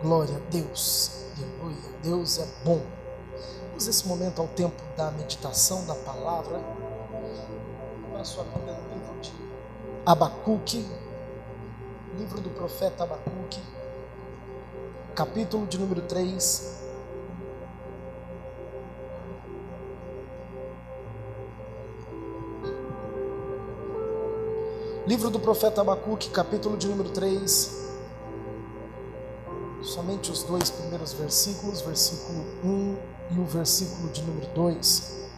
Glória a Deus, aleluia, Deus é bom. Vamos nesse momento ao tempo da meditação da palavra. Abra sua Bíblia no livro de Abacuque, livro do profeta Abacuque, capítulo de número 3. Livro do profeta Abacuque, capítulo de número 3. Somente os dois primeiros versículos, versículo 1 e o versículo de número 2.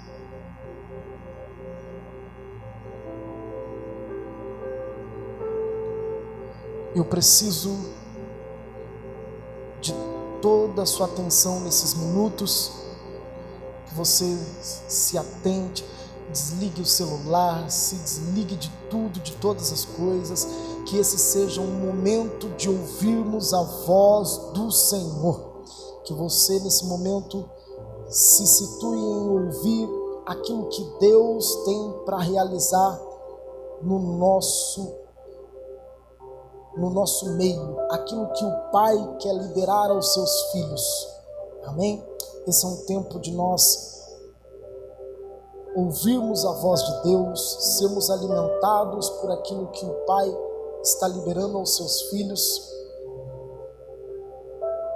Eu preciso de toda a sua atenção nesses minutos, que você se atente, desligue o celular, se desligue de tudo, de todas as coisas, que esse seja um momento de ouvirmos a voz do Senhor, que você nesse momento se situe em ouvir aquilo que Deus tem para realizar no nosso meio, aquilo que o Pai quer liberar aos seus filhos, amém? Esse é um tempo de nós ouvirmos a voz de Deus, sermos alimentados por aquilo que o Pai está liberando aos seus filhos,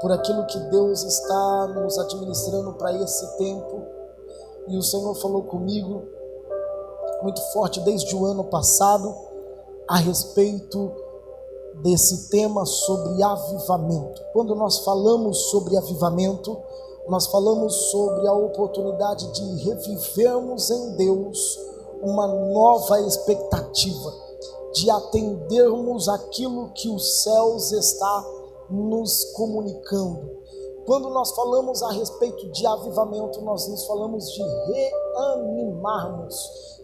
por aquilo que Deus está nos administrando para esse tempo. E o Senhor falou comigo muito forte desde o ano passado a respeito desse tema sobre avivamento. Quando nós falamos sobre avivamento, nós falamos sobre a oportunidade de revivermos em Deus uma nova expectativa, de atendermos aquilo que os céus está nos comunicando. Quando nós falamos a respeito de avivamento, nós nos falamos de reanimarmos,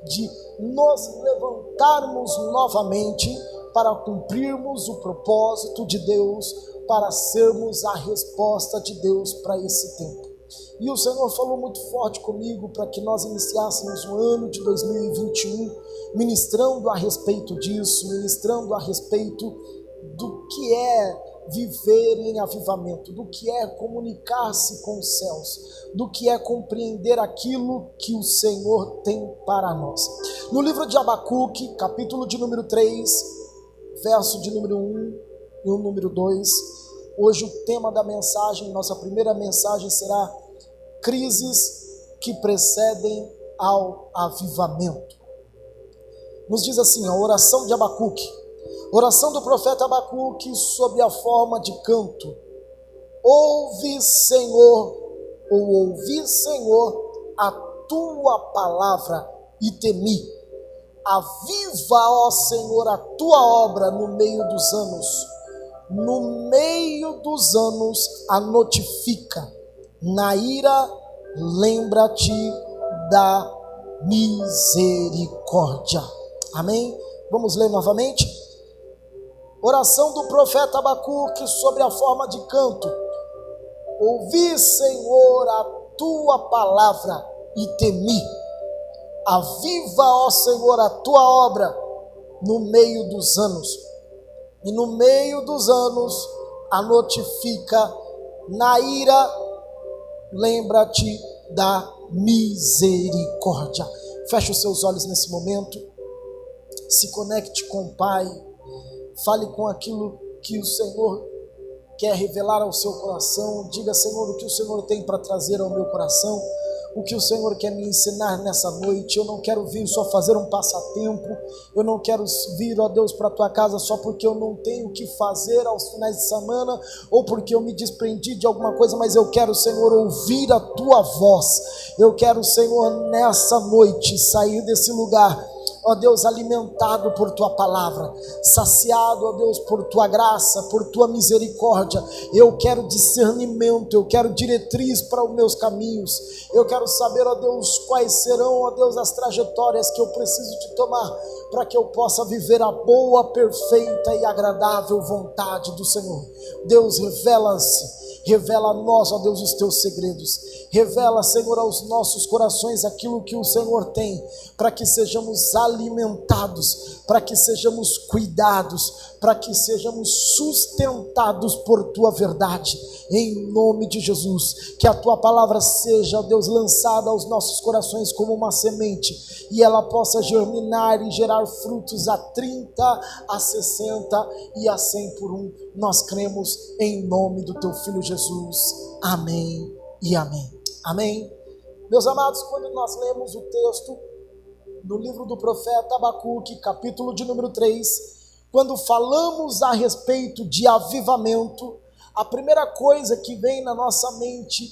de nos levantarmos novamente para cumprirmos o propósito de Deus, para sermos a resposta de Deus para esse tempo. E o Senhor falou muito forte comigo para que nós iniciássemos o ano de 2021 ministrando a respeito disso, ministrando a respeito do que é viver em avivamento, do que é comunicar-se com os céus, do que é compreender aquilo que o Senhor tem para nós. No livro de Abacuque, capítulo de número 3, verso de número 1 e o número 2, hoje o tema da mensagem, nossa primeira mensagem será crises que precedem ao avivamento. Nos diz assim, a oração de Abacuque, oração do profeta Abacuque sob a forma de canto. Ouvi, Senhor, a tua palavra e temi. Aviva, ó Senhor, a tua obra no meio dos anos. No meio dos anos a notifica. Na ira, lembra-te da misericórdia. Amém? Vamos ler novamente? Oração do profeta Abacuque sobre a forma de canto. Ouvi, Senhor, a tua palavra e temi. Aviva, ó Senhor, a tua obra no meio dos anos. E no meio dos anos a notifica. Na ira, lembra-te da misericórdia. Feche os seus olhos nesse momento. Se conecte com o Pai. Fale com aquilo que o Senhor quer revelar ao seu coração. Diga, Senhor, o que o Senhor tem para trazer ao meu coração. O que o Senhor quer me ensinar nessa noite. Eu não quero vir só fazer um passatempo. Eu não quero vir, ó Deus, para a tua casa só porque eu não tenho o que fazer aos finais de semana, ou porque eu me desprendi de alguma coisa, mas eu quero, Senhor, ouvir a tua voz. Eu quero, Senhor, nessa noite sair desse lugar, ó Deus, alimentado por tua palavra, saciado, ó Deus, por tua graça, por tua misericórdia. Eu quero discernimento, eu quero diretriz para os meus caminhos. Eu quero saber, ó Deus, quais serão, ó Deus, as trajetórias que eu preciso de tomar para que eu possa viver a boa, perfeita e agradável vontade do Senhor. Deus, revela a nós, ó Deus, os teus segredos. Revela, Senhor, aos nossos corações aquilo que o Senhor tem, para que sejamos alimentados, para que sejamos cuidados, para que sejamos sustentados por tua verdade, em nome de Jesus. Que a tua palavra seja, ó Deus, lançada aos nossos corações como uma semente, e ela possa germinar e gerar frutos a 30, a 60 e a 100 por um. Nós cremos em nome do teu Filho Jesus. Amém e amém. Amém. Meus amados, quando nós lemos o texto no livro do profeta Abacuque, capítulo de número 3, quando falamos a respeito de avivamento, a primeira coisa que vem na nossa mente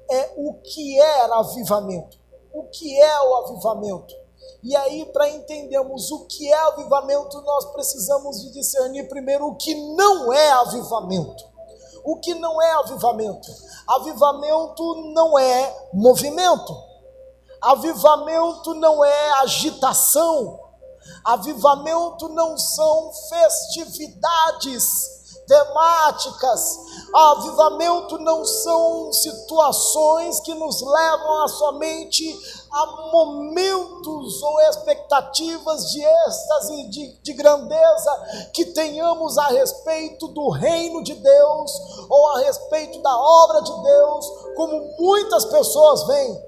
é o que é avivamento. O que é o avivamento? E aí, para entendermos o que é avivamento, nós precisamos de discernir primeiro o que não é avivamento. O que não é avivamento? Avivamento não é movimento. Avivamento não é agitação. Avivamento não são festividades temáticas. Avivamento não são situações que nos levam a somente a momentos ou expectativas de êxtase, de grandeza que tenhamos a respeito do reino de Deus ou a respeito da obra de Deus, como muitas pessoas veem.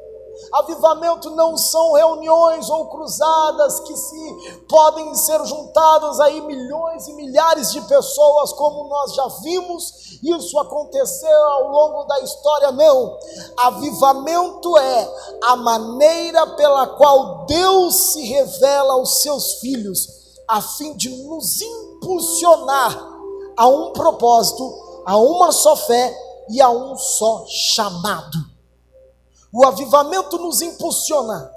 Avivamento não são reuniões ou cruzadas que se podem ser juntadas aí milhões e milhares de pessoas, como nós já vimos isso acontecer ao longo da história. Não, avivamento é a maneira pela qual Deus se revela aos seus filhos, a fim de nos impulsionar a um propósito, a uma só fé e a um só chamado. O avivamento nos impulsiona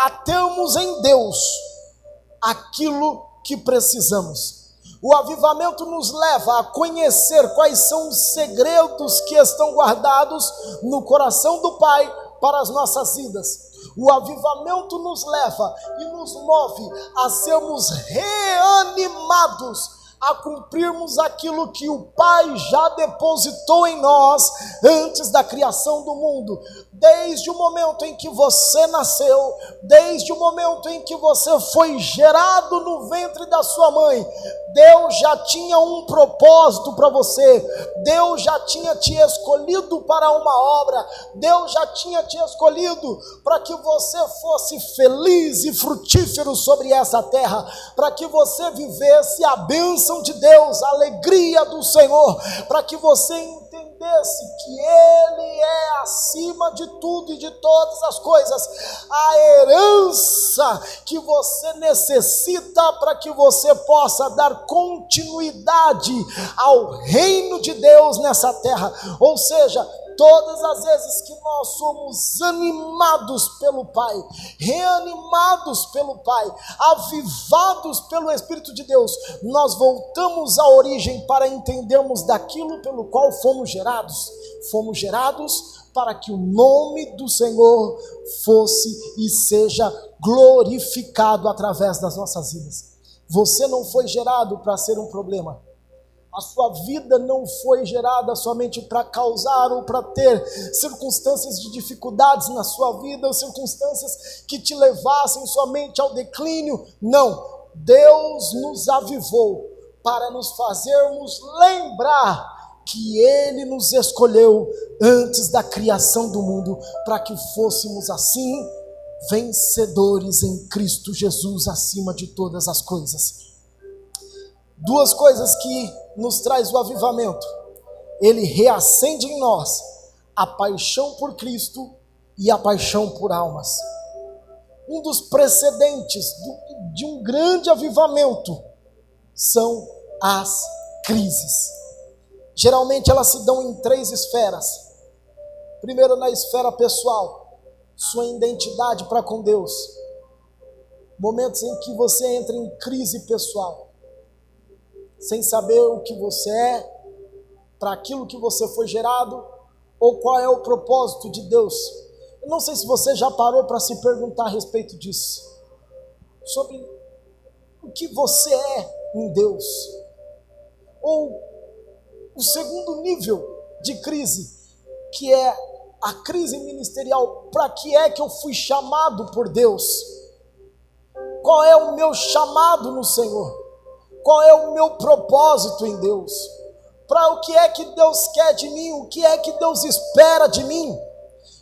a termos em Deus aquilo que precisamos. O avivamento nos leva a conhecer quais são os segredos que estão guardados no coração do Pai para as nossas vidas. O avivamento nos leva e nos move a sermos reanimados, a cumprirmos aquilo que o Pai já depositou em nós antes da criação do mundo. Desde o momento em que você nasceu, desde o momento em que você foi gerado no ventre da sua mãe, Deus já tinha um propósito para você. Deus já tinha te escolhido para uma obra. Deus já tinha te escolhido para que você fosse feliz e frutífero sobre essa terra, para que você vivesse a bênção de Deus, a alegria do Senhor, para que você entendesse que Ele é acima de tudo e de todas as coisas, a herança que você necessita para que você possa dar continuidade ao reino de Deus nessa terra. Ou seja, todas as vezes que nós somos animados pelo Pai, reanimados pelo Pai, avivados pelo Espírito de Deus, nós voltamos à origem para entendermos daquilo pelo qual fomos gerados. Fomos gerados para que o nome do Senhor fosse e seja glorificado através das nossas vidas. Você não foi gerado para ser um problema. A sua vida não foi gerada somente para causar ou para ter circunstâncias de dificuldades na sua vida, ou circunstâncias que te levassem somente ao declínio. Não, Deus nos avivou para nos fazermos lembrar que Ele nos escolheu antes da criação do mundo, para que fôssemos assim vencedores em Cristo Jesus acima de todas as coisas. Duas coisas que nos traz o avivamento: ele reacende em nós a paixão por Cristo e a paixão por almas. Um dos precedentes de um grande avivamento são as crises. Geralmente elas se dão em 3 esferas. Primeiro, na esfera pessoal, sua identidade para com Deus. Momentos em que você entra em crise pessoal, sem saber o que você é, para aquilo que você foi gerado, ou qual é o propósito de Deus. Eu não sei se você já parou para se perguntar a respeito disso, sobre o que você é em Deus. Ou o segundo nível de crise, que é a crise ministerial. Para que é que eu fui chamado por Deus? Qual é o meu chamado no Senhor? Qual é o meu propósito em Deus? Para o que é que Deus quer de mim? O que é que Deus espera de mim?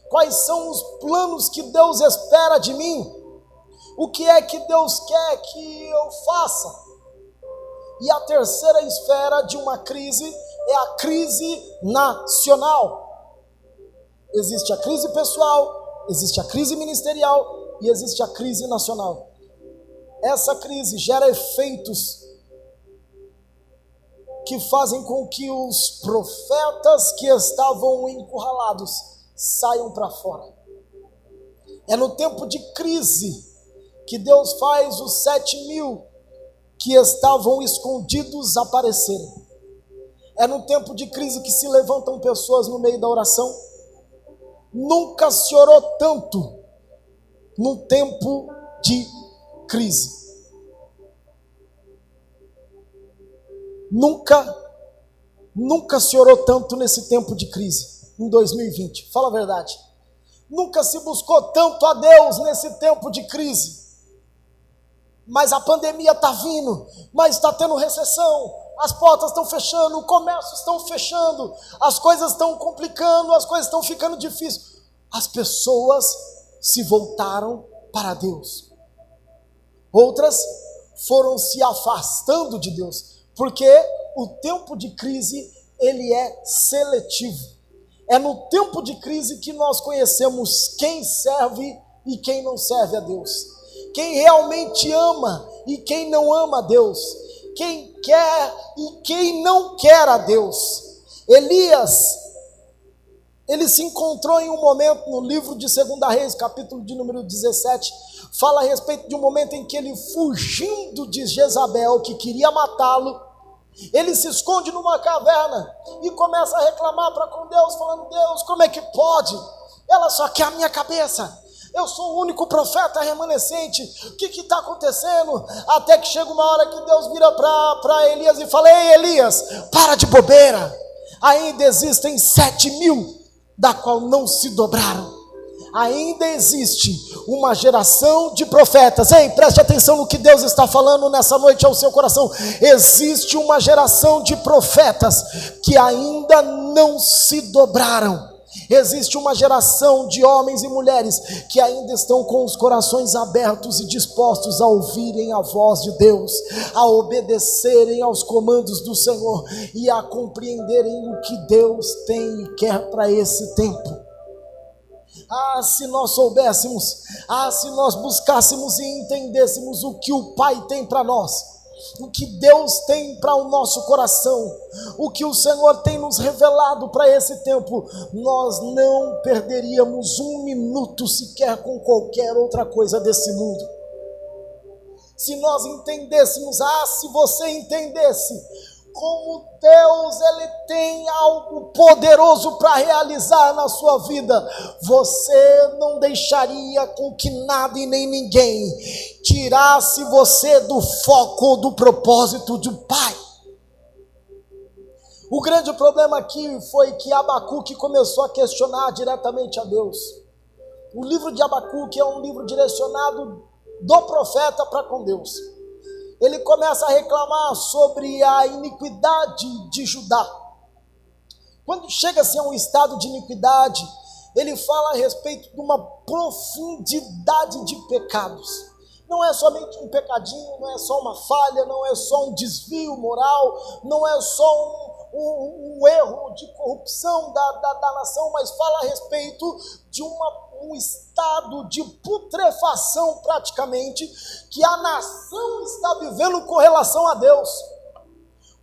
Quais são os planos que Deus espera de mim? O que é que Deus quer que eu faça? E a terceira esfera de uma crise é a crise nacional. Existe a crise pessoal, existe a crise ministerial e existe a crise nacional. Essa crise gera efeitos que fazem com que os profetas que estavam encurralados saiam para fora. É no tempo de crise que Deus faz os 7.000 que estavam escondidos aparecerem. É no tempo de crise que se levantam pessoas no meio da oração. Nunca se orou tanto no tempo de crise. Nunca se orou tanto nesse tempo de crise, em 2020. Fala a verdade. Nunca se buscou tanto a Deus nesse tempo de crise. Mas a pandemia está vindo, mas está tendo recessão, as portas estão fechando, o comércio estão fechando, as coisas estão complicando, as coisas estão ficando difíceis. As pessoas se voltaram para Deus. Outras foram se afastando de Deus, porque o tempo de crise, ele é seletivo. É no tempo de crise que nós conhecemos quem serve e quem não serve a Deus. Quem realmente ama e quem não ama a Deus. Quem quer e quem não quer a Deus. Elias, ele se encontrou em um momento no livro de 2 Reis, capítulo de número 17, fala a respeito de um momento em que ele, fugindo de Jezabel, que queria matá-lo, ele se esconde numa caverna e começa a reclamar para com Deus, falando: Deus, como é que pode? Ela só quer a minha cabeça. Eu sou o único profeta remanescente. O que está acontecendo? Até que chega uma hora que Deus vira para Elias e fala: ei, Elias, para de bobeira. Ainda existem 7.000 da qual não se dobraram. Ainda existe uma geração de profetas. Ei, preste atenção no que Deus está falando nessa noite ao seu coração. Existe uma geração de profetas que ainda não se dobraram. Existe uma geração de homens e mulheres que ainda estão com os corações abertos e dispostos a ouvirem a voz de Deus, a obedecerem aos comandos do Senhor e a compreenderem o que Deus tem e quer para esse tempo. Se nós soubéssemos, se nós buscássemos e entendêssemos o que o Pai tem para nós, o que Deus tem para o nosso coração, o que o Senhor tem nos revelado para esse tempo, nós não perderíamos um minuto sequer com qualquer outra coisa desse mundo. Se nós entendêssemos, se você entendesse como Deus, ele tem algo poderoso para realizar na sua vida, você não deixaria com que nada e nem ninguém tirasse você do foco, do propósito do Pai. O grande problema aqui foi que Abacuque começou a questionar diretamente a Deus. O livro de Abacuque é um livro direcionado do profeta para com Deus. Ele começa a reclamar sobre a iniquidade de Judá. Quando chega-se a um estado de iniquidade, ele fala a respeito de uma profundidade de pecados. Não é somente um pecadinho, não é só uma falha, não é só um desvio moral, não é só um erro de corrupção da nação, mas fala a respeito de um estado de putrefação praticamente que a nação está vivendo com relação a Deus.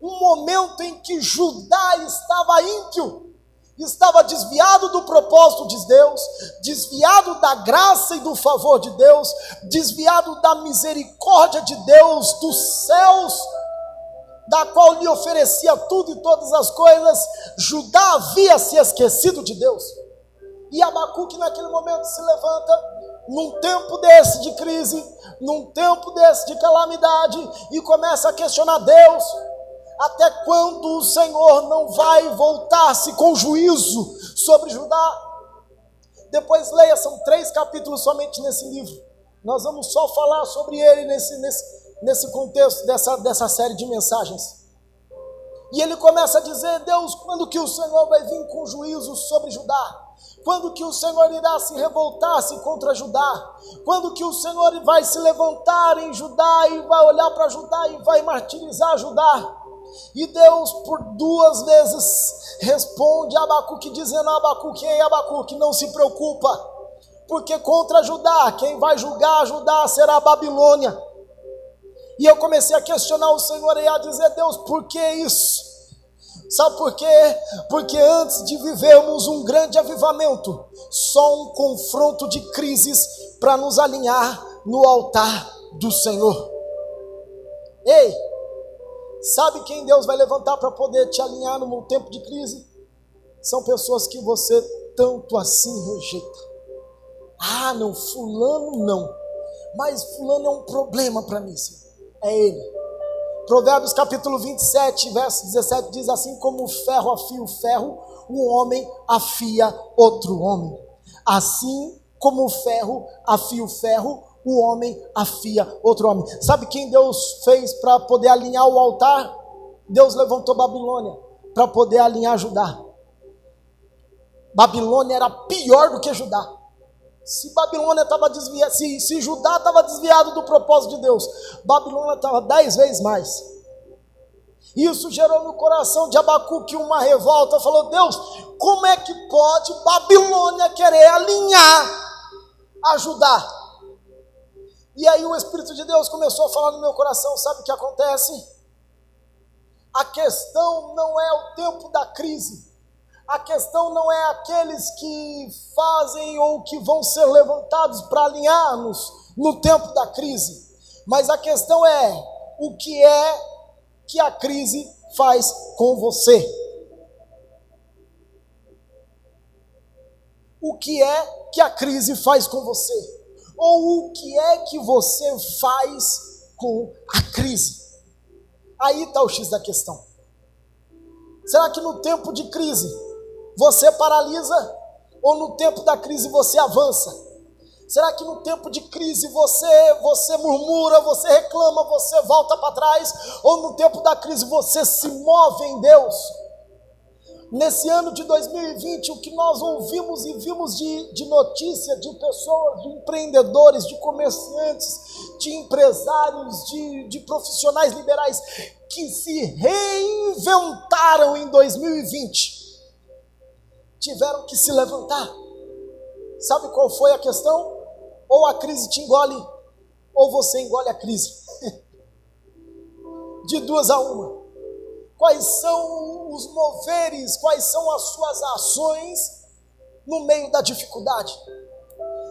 Um momento em que Judá estava ímpio, estava desviado do propósito de Deus, desviado da graça e do favor de Deus, desviado da misericórdia de Deus, dos céus, da qual lhe oferecia tudo e todas as coisas. Judá havia se esquecido de Deus. E Abacuque naquele momento se levanta, num tempo desse de crise, num tempo desse de calamidade, e começa a questionar Deus, até quando o Senhor não vai voltar-se com juízo sobre Judá? Depois leia, são 3 capítulos somente nesse livro. Nós vamos só falar sobre ele nesse contexto dessa série de mensagens. E ele começa a dizer: Deus, quando que o Senhor vai vir com juízo sobre Judá? Quando que o Senhor irá se revoltar-se contra Judá? Quando que o Senhor vai se levantar em Judá e vai olhar para Judá e vai martirizar Judá? E Deus por 2 vezes responde a Abacuque, dizendo a Abacuque: ei, Abacuque, não se preocupa, porque contra Judá, quem vai julgar Judá será a Babilônia. E eu comecei a questionar o Senhor e a dizer: Deus, por que isso? Sabe por quê? Porque antes de vivermos um grande avivamento, só um confronto de crises para nos alinhar no altar do Senhor. Ei, sabe quem Deus vai levantar para poder te alinhar num tempo de crise? São pessoas que você tanto assim rejeita. Ah, não, fulano não, mas fulano é um problema para mim, Senhor. É ele. Provérbios capítulo 27, verso 17 diz: assim como o ferro afia o ferro, o homem afia outro homem. Assim como o ferro afia o ferro, o homem afia outro homem. Sabe quem Deus fez para poder alinhar o altar? Deus levantou Babilônia para poder alinhar Judá. Babilônia era pior do que Judá. Se Babilônia estava desviada, se Judá estava desviado do propósito de Deus, Babilônia estava 10 vezes mais. Isso gerou no coração de Abacuque uma revolta. Falou: Deus, como é que pode Babilônia querer alinhar a Judá? E aí o Espírito de Deus começou a falar no meu coração: sabe o que acontece? A questão não é o tempo da crise. A questão não é aqueles que fazem ou que vão ser levantados para alinhar-nos no tempo da crise. Mas a questão é o que é que a crise faz com você. O que é que a crise faz com você? Ou o que é que você faz com a crise? Aí está o X da questão. Será que no tempo de crise você paralisa, ou no tempo da crise você avança? Será que no tempo de crise você murmura, você reclama, você volta para trás, ou no tempo da crise você se move em Deus? Nesse ano de 2020, o que nós ouvimos e vimos de notícia de pessoas, de empreendedores, de comerciantes, de empresários, de profissionais liberais que se reinventaram em 2020, tiveram que se levantar. Sabe qual foi a questão? Ou a crise te engole, ou você engole a crise. De 2 a 1. Quais são os moveres, quais são as suas ações no meio da dificuldade?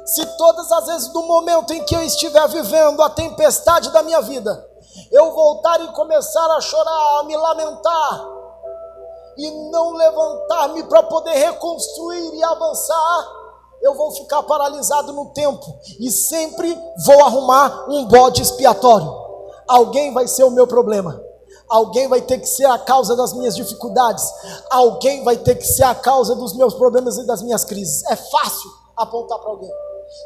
Se todas as vezes do momento em que eu estiver vivendo a tempestade da minha vida, eu voltar e começar a chorar, a me lamentar, e não levantar-me para poder reconstruir e avançar, eu vou ficar paralisado no tempo e sempre vou arrumar um bode expiatório. Alguém vai ser o meu problema, alguém vai ter que ser a causa das minhas dificuldades, alguém vai ter que ser a causa dos meus problemas e das minhas crises. É fácil apontar para alguém.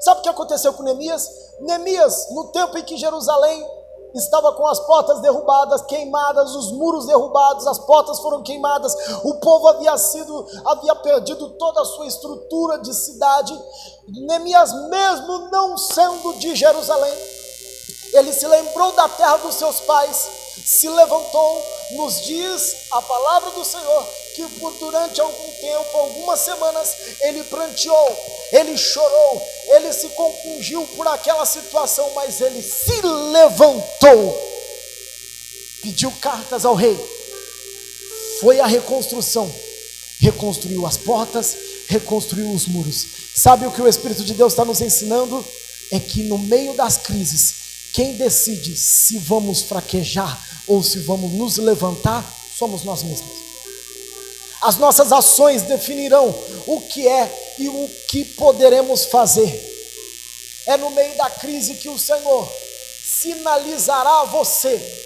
Sabe o que aconteceu com Neemias? Neemias, no tempo em que Jerusalém estava com as portas derrubadas, queimadas, os muros derrubados, as portas foram queimadas, o povo havia perdido toda a sua estrutura de cidade. Neemias, mesmo não sendo de Jerusalém, ele se lembrou da terra dos seus pais, se levantou. Nos diz a palavra do Senhor que durante algum tempo, algumas semanas, ele pranteou, ele chorou, ele se compungiu por aquela situação, mas ele se levantou, pediu cartas ao rei, foi à reconstrução, reconstruiu as portas, reconstruiu os muros. Sabe o que o Espírito de Deus está nos ensinando? É que no meio das crises, quem decide se vamos fraquejar ou se vamos nos levantar, somos nós mesmos. As nossas ações definirão o que é e o que poderemos fazer. É no meio da crise que o Senhor sinalizará a você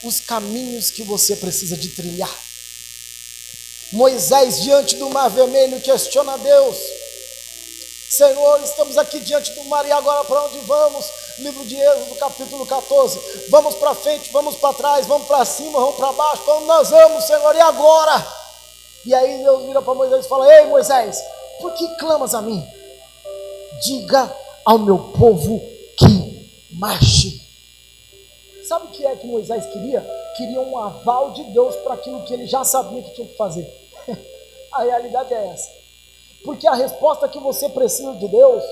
os caminhos que você precisa de trilhar. Moisés, diante do mar vermelho, questiona a Deus: Senhor, estamos aqui diante do mar, e agora para onde vamos? Livro de Êxodo, capítulo 14. Vamos para frente, vamos para trás, vamos para cima, vamos para baixo, para onde nós vamos, Senhor, e agora? E aí Deus vira para Moisés e fala: ei, Moisés, por que clamas a mim? Diga ao meu povo que marche. Sabe o que é que Moisés queria? Queria um aval de Deus para aquilo que ele já sabia que tinha que fazer. A realidade é essa. Porque a resposta que você precisa de Deus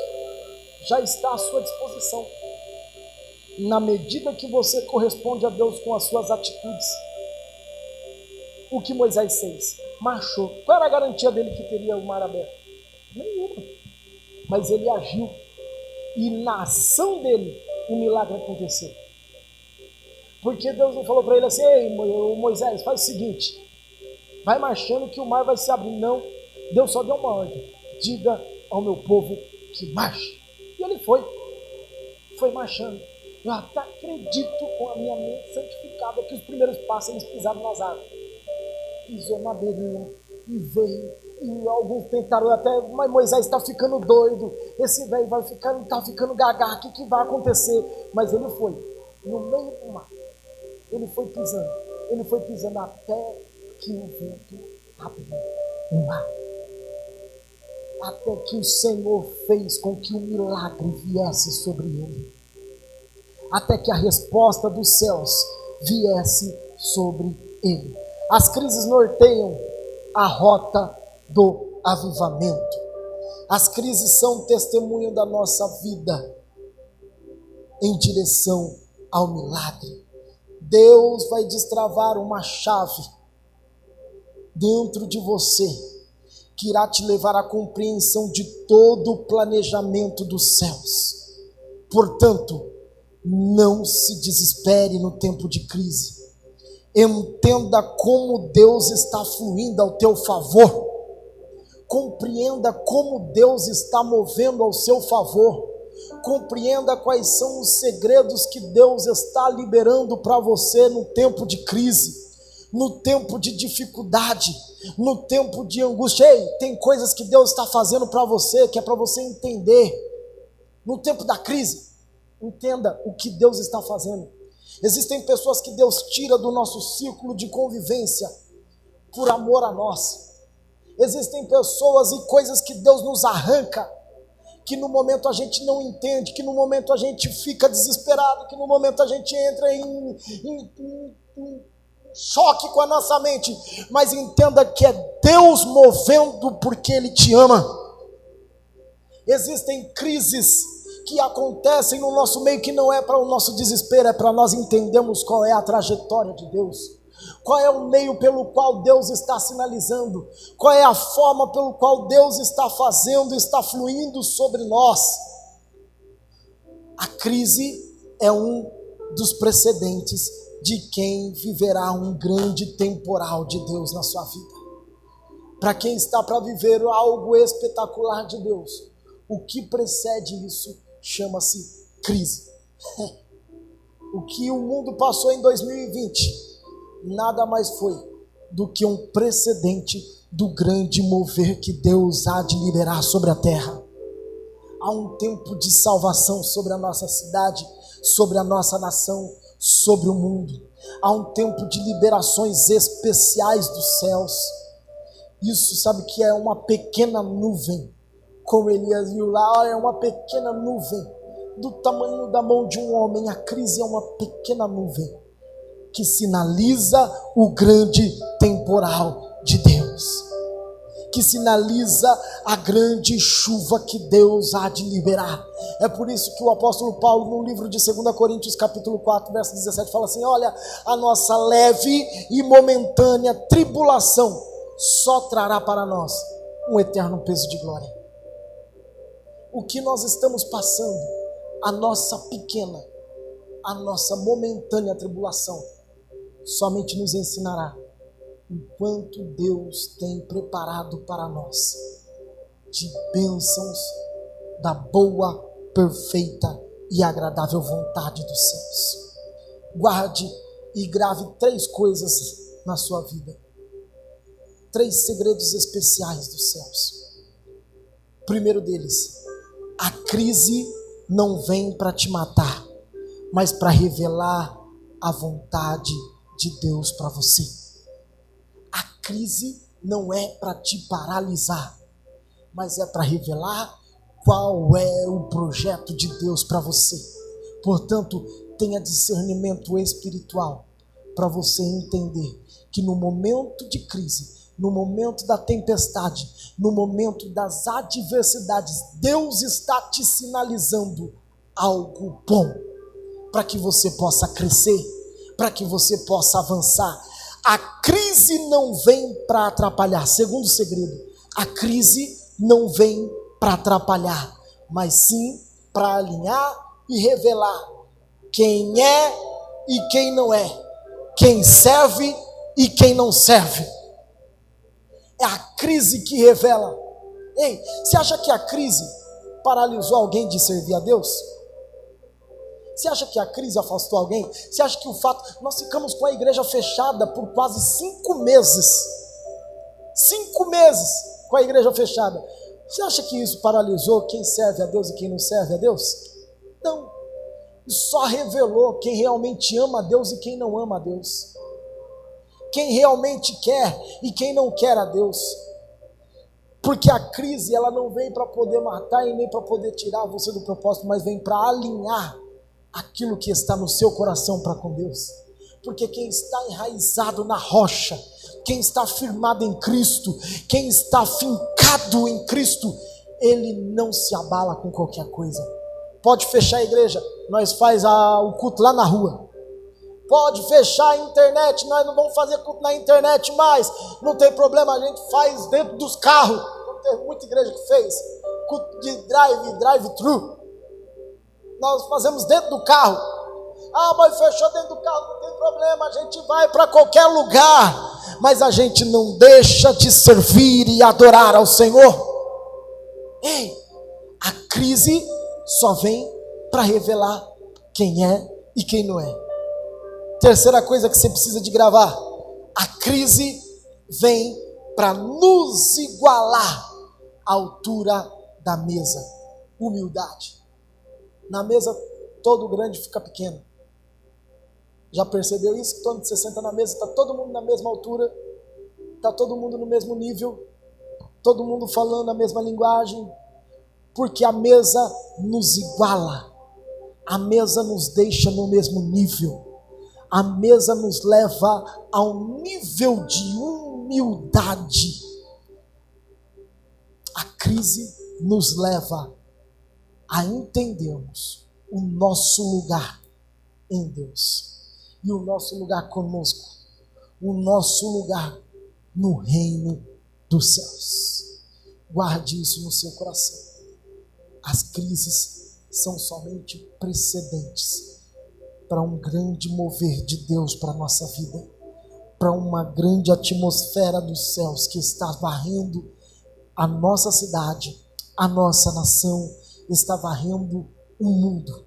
já está à sua disposição, na medida que você corresponde a Deus com as suas atitudes. O que Moisés fez? Marchou. Qual era a garantia dele que teria o mar aberto? Nenhuma. Mas ele agiu, e na ação dele o milagre aconteceu. Porque Deus não falou para ele assim: ei, Moisés, faz o seguinte, vai marchando que o mar vai se abrir. Não, Deus só deu uma ordem: diga ao meu povo que marche. E ele foi marchando. Eu até acredito, com a minha mente santificada, que os primeiros passos eles pisaram nas águas. Pisou na beirinha e veio. E alguns tentaram até: mas Moisés está ficando doido, esse velho está ficando gaga, o que vai acontecer? Mas ele foi, no meio do mar, ele foi pisando até que o vento abriu o mar. Até que o Senhor fez com que o milagre viesse sobre ele. Até que a resposta dos céus viesse sobre ele. As crises norteiam a rota do avivamento. As crises são testemunho da nossa vida em direção ao milagre. Deus vai destravar uma chave dentro de você que irá te levar à compreensão de todo o planejamento dos céus. Portanto, não se desespere no tempo de crise. Entenda como Deus está fluindo ao teu favor. Compreenda como Deus está movendo ao seu favor. Compreenda quais são os segredos que Deus está liberando para você no tempo de crise, no tempo de dificuldade, no tempo de angústia. Ei, tem coisas que Deus está fazendo para você, que é para você entender. No tempo da crise, entenda o que Deus está fazendo. Existem pessoas que Deus tira do nosso círculo de convivência por amor a nós. Existem pessoas e coisas que Deus nos arranca, que no momento a gente não entende, que no momento a gente fica desesperado, que no momento a gente entra em choque com a nossa mente. Mas entenda que é Deus movendo porque Ele te ama. Existem crises que acontecem no nosso meio que não é para o nosso desespero, é para nós entendermos qual é a trajetória de Deus, qual é o meio pelo qual Deus está sinalizando, qual é a forma pelo qual Deus está fazendo, está fluindo sobre nós. A crise é um dos precedentes de quem viverá um grande temporal de Deus na sua vida. Para quem está para viver algo espetacular de Deus, o que precede isso chama-se crise. O que o mundo passou em 2020 nada mais foi do que um precedente do grande mover que Deus há de liberar sobre a terra. Há um tempo de salvação sobre a nossa cidade, sobre a nossa nação, sobre o mundo. Há um tempo de liberações especiais dos céus. Isso, sabe que é uma pequena nuvem, como Elias viu lá, é uma pequena nuvem do tamanho da mão de um homem. A crise é uma pequena nuvem que sinaliza o grande temporal de Deus, que sinaliza a grande chuva que Deus há de liberar. É por isso que o apóstolo Paulo, no livro de 2 Coríntios, capítulo 4, verso 17, fala assim: olha, a nossa leve e momentânea tribulação só trará para nós um eterno peso de glória. O que nós estamos passando, a nossa pequena, a nossa momentânea tribulação, somente nos ensinará o quanto Deus tem preparado para nós de bênçãos da boa perfeita e agradável vontade dos céus. Guarde e grave 3 coisas na sua vida. 3 segredos especiais dos céus. O primeiro deles: a crise não vem para te matar, mas para revelar a vontade de Deus para você. A crise não é para te paralisar, mas é para revelar qual é o projeto de Deus para você. Portanto, tenha discernimento espiritual para você entender que no momento de crise, no momento da tempestade, no momento das adversidades, Deus está te sinalizando algo bom, para que você possa crescer, para que você possa avançar. A crise não vem para atrapalhar. Segundo segredo: a crise não vem para atrapalhar, mas sim para alinhar e revelar quem é e quem não é, quem serve e quem não serve. É a crise que revela. Ei, você acha que a crise paralisou alguém de servir a Deus? Você acha que a crise afastou alguém? Você acha que o fato... Nós ficamos com a igreja fechada por quase 5 meses. 5 meses com a igreja fechada. Você acha que isso paralisou quem serve a Deus e quem não serve a Deus? Não. Isso só revelou quem realmente ama a Deus e quem não ama a Deus. Quem realmente quer e quem não quer a Deus. Porque a crise, ela não vem para poder matar e nem para poder tirar você do propósito, mas vem para alinhar aquilo que está no seu coração para com Deus. Porque quem está enraizado na rocha, quem está firmado em Cristo, quem está fincado em Cristo, ele não se abala com qualquer coisa. Pode fechar a igreja, nós faz o culto lá na rua. Pode fechar a internet, nós não vamos fazer culto na internet mais, não tem problema, a gente faz dentro dos carros. Não tem muita igreja que fez culto de drive-thru. Nós fazemos dentro do carro. Ah, mas fechou dentro do carro, não tem problema, a gente vai para qualquer lugar, mas a gente não deixa de servir e adorar ao Senhor. Ei, a crise só vem para revelar quem é e quem não é. Terceira coisa que você precisa de gravar: a crise vem para nos igualar à altura da mesa. Humildade. Na mesa, todo grande fica pequeno. Já percebeu isso? Quando você senta na mesa, está todo mundo na mesma altura, está todo mundo no mesmo nível, todo mundo falando a mesma linguagem, porque a mesa nos iguala, a mesa nos deixa no mesmo nível. A mesa nos leva a um nível de humildade. A crise nos leva a entendermos o nosso lugar em Deus. E o nosso lugar conosco. O nosso lugar no reino dos céus. Guarde isso no seu coração. As crises são somente precedentes para um grande mover de Deus para a nossa vida, para uma grande atmosfera dos céus que está varrendo a nossa cidade, a nossa nação, está varrendo o mundo.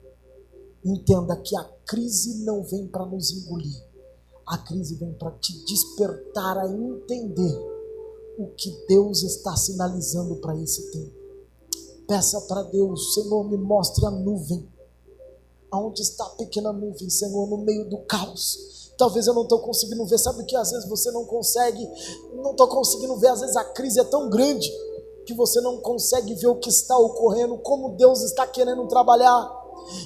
Entenda que a crise não vem para nos engolir, a crise vem para te despertar a entender o que Deus está sinalizando para esse tempo. Peça para Deus: Senhor, me mostre a nuvem. Aonde está a pequena nuvem, Senhor, no meio do caos? Talvez eu não estou conseguindo ver. Sabe que às vezes você não consegue, não estou conseguindo ver. Às vezes a crise é tão grande que você não consegue ver o que está ocorrendo, como Deus está querendo trabalhar.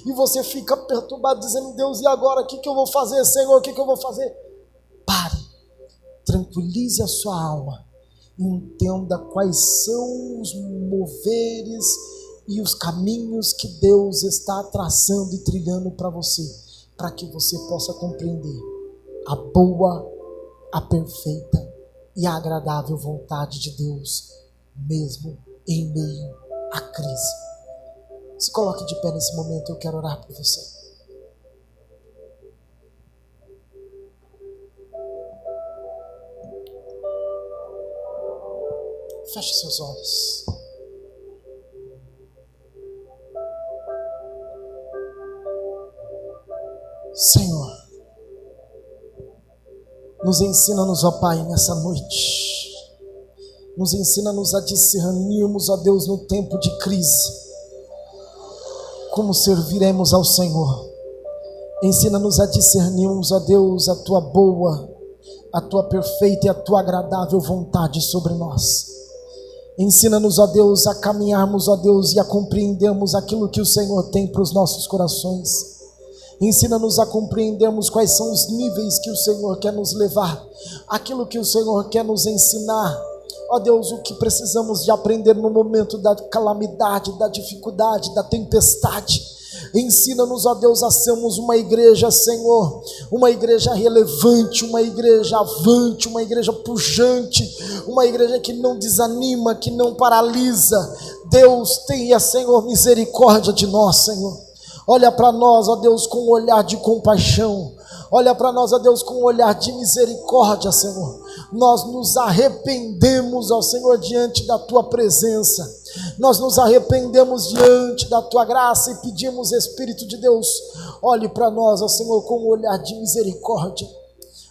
E você fica perturbado, dizendo: Deus, e agora? O que eu vou fazer, Senhor? O que eu vou fazer? Pare, tranquilize a sua alma, entenda quais são os moveres e os caminhos que Deus está traçando e trilhando para você, para que você possa compreender a boa, a perfeita e a agradável vontade de Deus, mesmo em meio à crise. Se coloque de pé nesse momento, eu quero orar por você. Feche seus olhos. Nos ensina-nos, ó Pai, nessa noite. Nos ensina-nos a discernirmos, ó Deus, no tempo de crise, como serviremos ao Senhor. Ensina-nos a discernirmos, ó Deus, a Tua boa, a Tua perfeita e a Tua agradável vontade sobre nós. Ensina-nos, ó Deus, a caminharmos, ó Deus, e a compreendermos aquilo que o Senhor tem para os nossos corações. Ensina-nos a compreendermos quais são os níveis que o Senhor quer nos levar, aquilo que o Senhor quer nos ensinar. Ó Deus, o que precisamos de aprender no momento da calamidade, da dificuldade, da tempestade. Ensina-nos, ó Deus, a sermos uma igreja, Senhor, uma igreja relevante, uma igreja avante, uma igreja pujante, uma igreja que não desanima, que não paralisa. Deus, tenha, Senhor, misericórdia de nós, Senhor. Olha para nós, ó Deus, com um olhar de compaixão. Olha para nós, ó Deus, com um olhar de misericórdia, Senhor. Nós nos arrependemos, ó Senhor, diante da Tua presença. Nós nos arrependemos diante da Tua graça e pedimos, Espírito de Deus, olhe para nós, ó Senhor, com um olhar de misericórdia.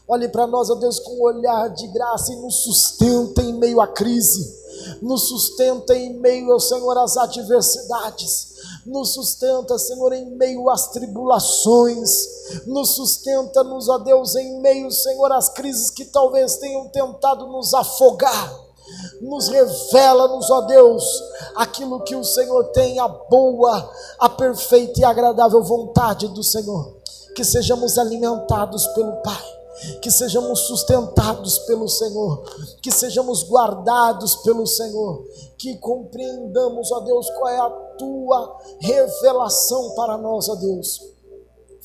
Olhe para nós, ó Deus, com um olhar de graça e nos sustenta em meio à crise. Nos sustenta em meio, ó Senhor, às adversidades. Nos sustenta, Senhor, em meio às tribulações. Nos sustenta-nos, ó Deus, em meio, Senhor, às crises que talvez tenham tentado nos afogar. Nos revela-nos, ó Deus, aquilo que o Senhor tem, a boa, a perfeita e agradável vontade do Senhor. Que sejamos alimentados pelo Pai, que sejamos sustentados pelo Senhor, que sejamos guardados pelo Senhor, que compreendamos, ó Deus, qual é a Tua revelação para nós, ó Deus.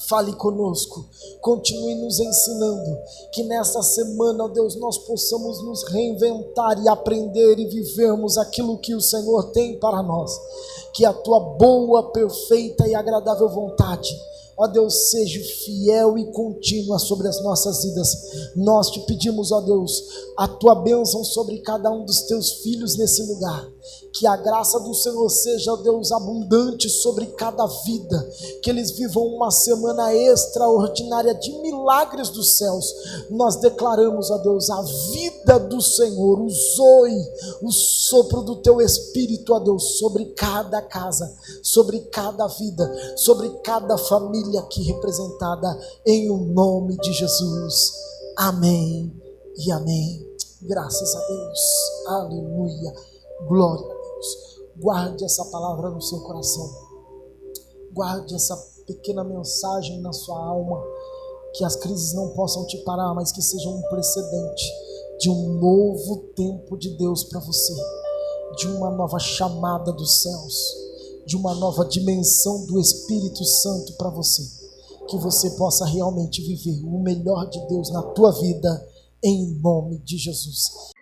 Fale conosco, continue nos ensinando, que nesta semana, ó Deus, nós possamos nos reinventar e aprender e vivermos aquilo que o Senhor tem para nós, que a Tua boa, perfeita e agradável vontade, ó Deus, seja fiel e contínua sobre as nossas vidas. Nós te pedimos, ó Deus, a Tua bênção sobre cada um dos Teus filhos nesse lugar. Que a graça do Senhor seja, ó Deus, abundante sobre cada vida. Que eles vivam uma semana extraordinária de milagres dos céus. Nós declaramos, ó Deus, a vida do Senhor, o zoe, o sopro do Teu Espírito, ó Deus, sobre cada casa, sobre cada vida, sobre cada família aqui representada, em o nome de Jesus. Amém e amém. Graças a Deus. Aleluia. Glória a Deus. Guarde essa palavra no seu coração. Guarde essa pequena mensagem na sua alma. Que as crises não possam te parar, mas que sejam um precedente de um novo tempo de Deus para você, de uma nova chamada dos céus, de uma nova dimensão do Espírito Santo para você. Que você possa realmente viver o melhor de Deus na tua vida, em nome de Jesus.